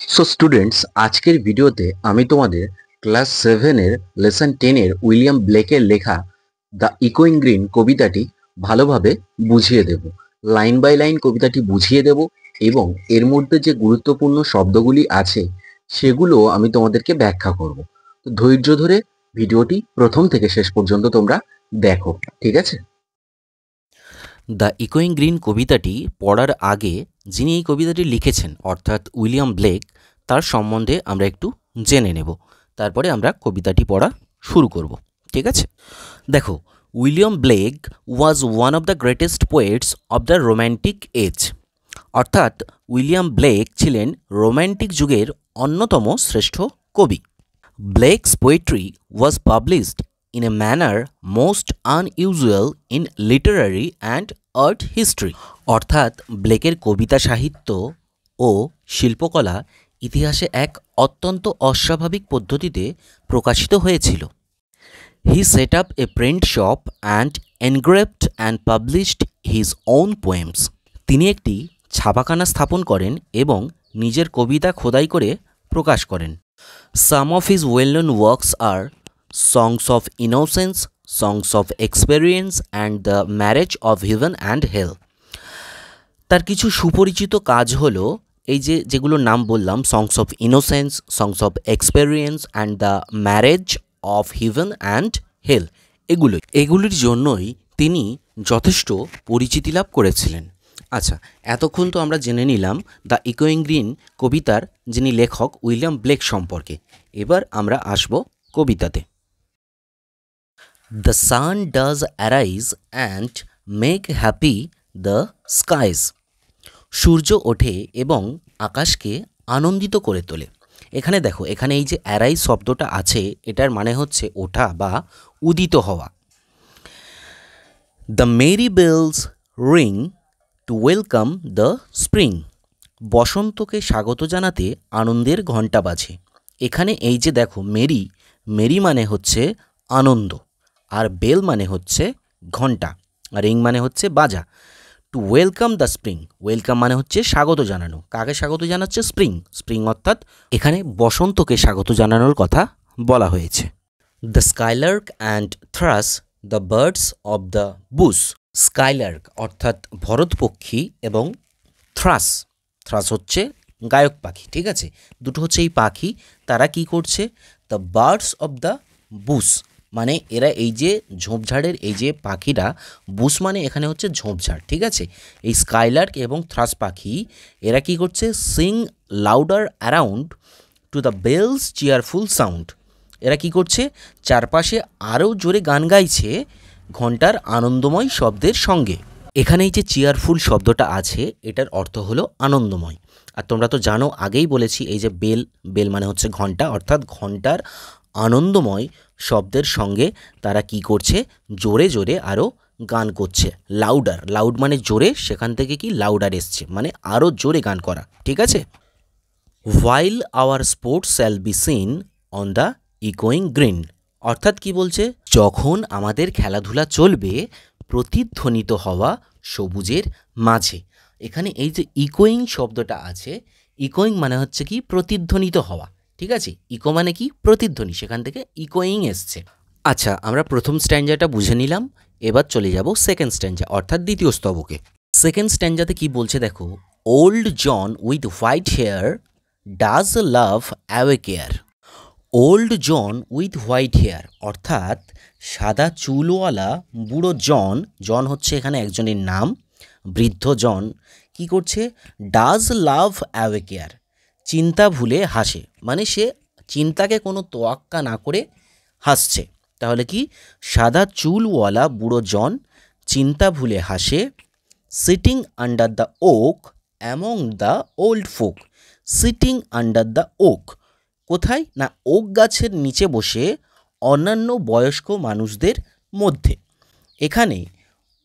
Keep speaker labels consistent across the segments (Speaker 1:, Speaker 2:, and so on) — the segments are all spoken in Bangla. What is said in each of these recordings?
Speaker 1: সো স্টুডেন্টস, আজকের ভিডিওতে আমি তোমাদের ক্লাস 7-এর লেসন 10-এর উইলিয়াম ব্লেকের লেখা দ্য ইকোয়িং গ্রিন কবিতাটি ভালোভাবে বুঝিয়ে দেব। লাইন বাই লাইন কবিতাটি বুঝিয়ে দেব এবং এর মধ্যে যে গুরুত্বপূর্ণ শব্দগুলি আছে সেগুলো আমি তোমাদেরকে ব্যাখ্যা করব। তো ধৈর্য ধরে ভিডিওটি প্রথম থেকে শেষ পর্যন্ত তোমরা দেখো, ঠিক আছে?
Speaker 2: দ্য ইকোয়িং গ্রিন কবিতাটি পড়ার আগে যিনি এই কবিতাটি লিখেছেন অর্থাৎ উইলিয়াম ব্লেক, তার সম্বন্ধে আমরা একটু জেনে নেব। তারপরে আমরা কবিতাটি পড়া শুরু করব, ঠিক আছে? দেখো, William Blake was one of the greatest poets of the romantic age. অর্থাৎ উইলিয়াম ব্লেক ছিলেন রোম্যান্টিক যুগের অন্যতম শ্রেষ্ঠ কবি। Blake's poetry was published in a manner most unusual in literary and art history. অর্থাৎ ব্লেকের কবিতা সাহিত্য ও শিল্পকলা ইতিহাসে এক অত্যন্ত অস্বাভাবিক পদ্ধতিতে প্রকাশিত হয়েছিল। He set up a print shop and engraved and published his own poems. তিনি একটি ছাপাখানা স্থাপন করেন এবং নিজের কবিতা খোদাই করে প্রকাশ করেন। Some of his well-known works are Songs of Innocence, Songs of Experience, and The Marriage of Heaven and Hell. তার কিছু সুপরিচিত কাজ হলো এই যেগুলোর নাম বললাম, songs of innocence, songs of experience and the marriage of heaven and hell. এগুলির জন্যই তিনি যথেষ্ট পরিচিতি লাভ করেছিলেন। আচ্ছা, এতক্ষণ তো আমরা জেনে নিলাম দ্য ইকোয়িং গ্রিন কবিতার যিনি লেখক উইলিয়াম ব্লেক সম্পর্কে। এবার আমরা আসব কবিতাতে। The sun does arise and make happy the skies. সূর্য ওঠে এবং আকাশকে আনন্দিত করে তোলে। এখানে দেখো, এখানে এই যে অ্যারাইজ শব্দটা আছে, এটার মানে হচ্ছে ওঠা বা উদিত হওয়া। The merry bells ring to welcome the spring. বসন্তকে স্বাগত জানাতে আনন্দের ঘণ্টা বাজে। এখানে এই যে দেখো, মেরি, মেরি মানে হচ্ছে আনন্দ, আর বেল মানে হচ্ছে ঘণ্টা, আর রিং মানে হচ্ছে বাজা। Two welcome the spring, welcome মানে হচ্ছে স্বাগত জানানো। কাকে স্বাগত জানাচ্ছে? স্প্রিং। স্প্রিং অর্থাৎ এখানে বসন্তকে স্বাগত জানানোর কথা বলা হয়েছে। The Skylark and thrush the birds of the Bush. Skylark অর্থাৎ ভরতপক্ষী এবং থ্রাস, থ্রাস হচ্ছে গায়ক পাখি, ঠিক আছে? দুটো হচ্ছে এই পাখি, তারা কি করছে? The birds of the Bush মানে এরা এই যে ঝোপঝাড়ের এই যে পাখিরা, বুশ মানে এখানে হচ্ছে ঝোপঝাড়, ঠিক আছে? এই স্কাইলার্ক এবং থ্রাস পাখি এরা কি করছে? Sing louder around to the bells cheerful sound. এরা কি করছে? চারপাশে আরও জোরে গান গাইছে ঘণ্টার আনন্দময় শব্দের সঙ্গে। এখানে এই যে চিয়ারফুল শব্দটা আছে, এটার অর্থ হলো আনন্দময়। আর তোমরা তো জানো, আগেই বলেছি, এই যে বেল, বেল মানে হচ্ছে ঘণ্টা, অর্থাৎ ঘণ্টার আনন্দময় শব্দের সঙ্গে তারা কি করছে? জোরে জোরে আরও গান করছে। লাউডার, লাউড মানে জোরে, সেখান থেকে কি লাউডার এসছে, মানে আরও জোরে গান করা, ঠিক আছে? While our sports shall be seen on the ইকোয়িং গ্রিন। অর্থাৎ কি বলছে? যখন আমাদের খেলাধুলা চলবে প্রতিধ্বনিত হওয়া সবুজের মাঝে। এখানে এই যে ইকোয়িং শব্দটা আছে, ইকোয়িং মানে হচ্ছে কি? প্রতিধ্বনিত হওয়া, ঠিক আছে? ইকো মানে কি? প্রতিধ্বনি, সেখান থেকে ইকোয়িং এসছে। আচ্ছা, আমরা প্রথম স্ট্যান্ডাটা বুঝে নিলাম, এবার চলে যাব সেকেন্ড স্ট্যান্ডা অর্থাৎ দ্বিতীয় স্তবকে। সেকেন্ড স্ট্যান্ডাতে কি বলছে দেখো, old John with white hair does laugh away care. Old John with white hair অর্থাৎ সাদা চুলওয়ালা বুড়ো জন, জন হচ্ছে এখানে একজনের নাম, বৃদ্ধ জন কি করছে? ডাজ লাভ অ্যাওয়ে কেয়ার, চিন্তা ভুলে হাসে, মানে সে চিন্তাকে কোনো তোয়াক্কা না করে হাসছে। তাহলে কি? সাদা চুলওয়ালা বুড়ো জন চিন্তা ভুলে হাসে। Sitting under the oak among the old folk. Sitting under the oak কোথায়? না, ওক গাছের নিচে বসে অন্যান্য বয়স্ক মানুষদের মধ্যে। এখানে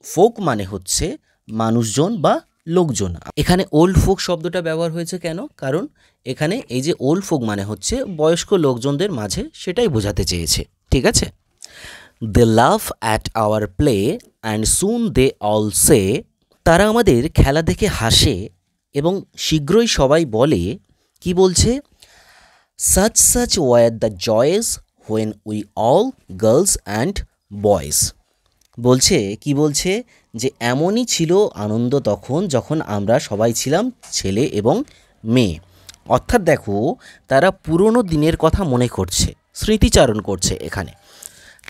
Speaker 2: ফোক মানে হচ্ছে মানুষজন বা লোকজন। এখানে ওল্ড ফোক শব্দটা ব্যবহার হয়েছে কেন? কারণ এখানে এই যে ওল্ড ফোক মানে হচ্ছে বয়স্ক লোকজনদের মাঝে, সেটাই বোঝাতে চেয়েছে, ঠিক আছে? They love at our play and soon they all say. তারা আমাদের খেলা দেখে হাসে এবং শীঘ্রই সবাই বলে কি বলছে? such were the joys when we all girls and boys. বলছে কি বলছে যে এমনই ছিল আনন্দ তখন যখন আমরা সবাই ছিলাম ছেলে এবং মেয়ে। অর্থাৎ দেখো তারা পুরনো দিনের কথা মনে করছে, স্মৃতিচারণ করছে। এখানে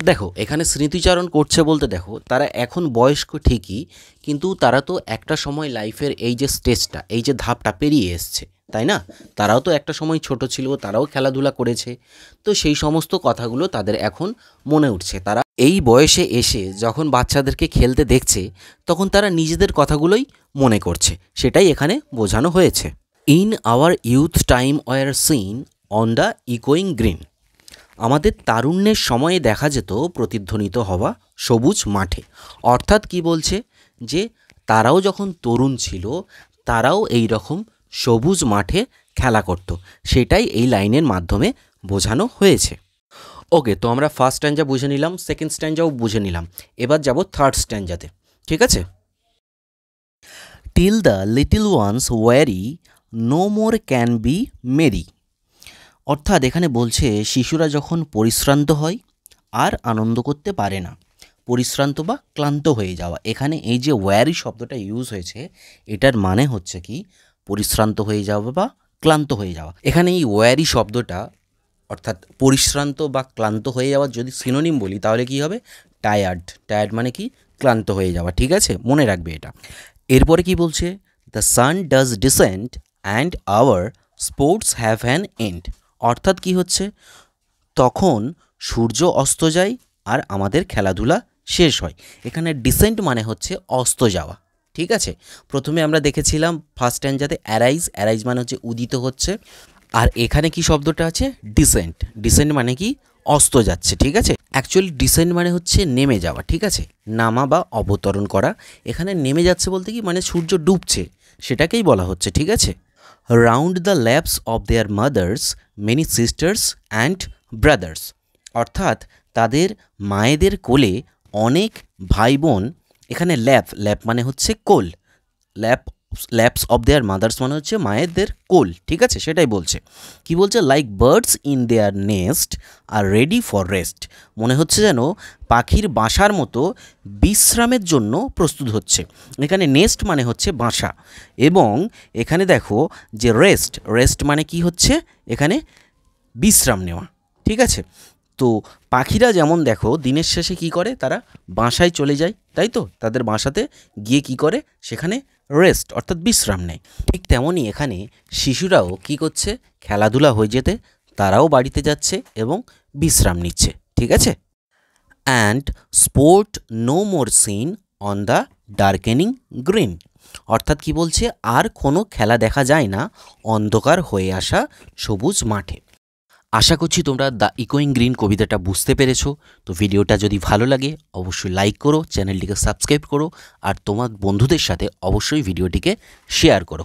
Speaker 2: দেখো এখানে স্মৃতিচারণ করছে বলতে দেখো তারা এখন বয়স্ক ঠিকই, কিন্তু তারা তো একটা সময় লাইফের এই যে স্টেজটা, এই যে ধাপটা পেরিয়ে এসছে, তাই না? তারাও তো একটা সময় ছোট ছিল, তারাও খেলাধুলা করেছে, তো সেই সমস্ত কথাগুলো তাদের এখন মনে উঠছে। তারা এই বয়সে এসে যখন বাচ্চাদেরকে খেলতে দেখছে তখন তারা নিজেদের কথাগুলোই মনে করছে, সেটাই এখানে বোঝানো হয়েছে। In our youth time were seen on the ইকোয়িং গ্রিন। আমাদের তারুণ্যের সময়ে দেখা যেত প্রতিধ্বনিত হওয়া সবুজ মাঠে। অর্থাৎ কি বলছে যে তারাও যখন তরুণ ছিল তারাও এই রকম সবুজ মাঠে খেলা করত, সেটাই এই লাইনের মাধ্যমে বোঝানো হয়েছে। ওকে, তো আমরা ফার্স্ট স্ট্যাঞ্জা বুঝে নিলাম, সেকেন্ড স্ট্যাঞ্জাও বুঝে নিলাম। এবার যাব থার্ড স্ট্যাঞ্জাতে, ঠিক আছে? Till the little ones weary no more can be merry. অর্থাৎ এখানে বলছে শিশুরা যখন পরিশ্রান্ত হয় আর আনন্দ করতে পারে না, পরিশ্রান্ত বা ক্লান্ত হয়ে যাওয়া। এখানে এই যে ওয়ারি শব্দটা ইউজ হয়েছে এটার মানে হচ্ছে কি পরিশ্রান্ত হয়ে যাওয়া বা ক্লান্ত হয়ে যাওয়া। এখানে এই ওয়ারি শব্দটা অর্থাৎ পরিশ্রান্ত বা ক্লান্ত হয়ে যাওয়ার যদি সিনোনিম বলি তাহলে কি হবে? টায়ার্ড। টায়ার্ড মানে কি? ক্লান্ত হয়ে যাওয়া, ঠিক আছে? মনে রাখবে এটা। এরপরে কি বলছে? The sun does descend and our sports have an end. অর্থাৎ কি হচ্ছে? তখন সূর্য অস্ত যায় আর আমাদের খেলাধুলা শেষ হয়। এখানে ডিসেন্ট মানে হচ্ছে অস্ত যাওয়া, ঠিক আছে? প্রথমে আমরা দেখেছিলাম ফার্স্ট স্ট্যাঞ্জাতে অ্যারাইজ, অ্যারাইজ মানে হচ্ছে উদিত হচ্ছে। আর এখানে কি শব্দটা আছে? ডিসেন্ট। ডিসেন্ট মানে কি? অস্ত যাচ্ছে, ঠিক আছে? অ্যাকচুয়ালি ডিসেন্ট মানে হচ্ছে নেমে যাওয়া, ঠিক আছে? নামা বা অবতরণ করা। এখানে নেমে যাচ্ছে বলতে কি মানে সূর্য ডুবছে, সেটাকেই বলা হচ্ছে, ঠিক আছে? Round the lapse of their mother's many sisters and brothers. অর্থাৎ তাদের মায়েদের কোলে অনেক ভাই বোন। এখানে ল্যাপ, ল্যাপ মানে হচ্ছে কোল। ল্যাপস অফ দেয়ার মাদার্স মানে হচ্ছে মায়েদের কোল, ঠিক আছে? সেটাই বলছে। কি বলছে? Like birds in their nest are ready for rest. মনে হচ্ছে যেন পাখির বাসার মতো বিশ্রামের জন্য প্রস্তুত হচ্ছে। এখানে নেস্ট মানে হচ্ছে বাসা, এবং এখানে দেখো যে রেস্ট, রেস্ট মানে কি হচ্ছে? এখানে বিশ্রাম নেওয়া, ঠিক আছে? তো পাখিরা যেমন দেখো দিনের শেষে কি করে? তারা বাসায় চলে যায়, তাই তো? তাদের বাসাতে গিয়ে কি করে? সেখানে রেস্ট অর্থাৎ বিশ্রাম নেয়। ঠিক তেমনই এখানে শিশুরাও কি করছে? খেলাধুলা হয়ে যেতে তারাও বাড়িতে যাচ্ছে এবং বিশ্রাম নিচ্ছে, ঠিক আছে? And sport no more seen on the darkening green. অর্থাৎ কি বলছে? আর কোনো খেলা দেখা যায় না অন্ধকার হয়ে আসা সবুজ মাঠে। আশা করছি তোমরা দ্য ইকোয়িং গ্রিন কবিতাটা বুঝতে পেরেছো। তো ভিডিওটা যদি ভালো লাগে অবশ্যই লাইক করো, চ্যানেলটিকে সাবস্ক্রাইব করো, আর তোমার বন্ধুদের সাথে অবশ্যই ভিডিওটিকে শেয়ার করো।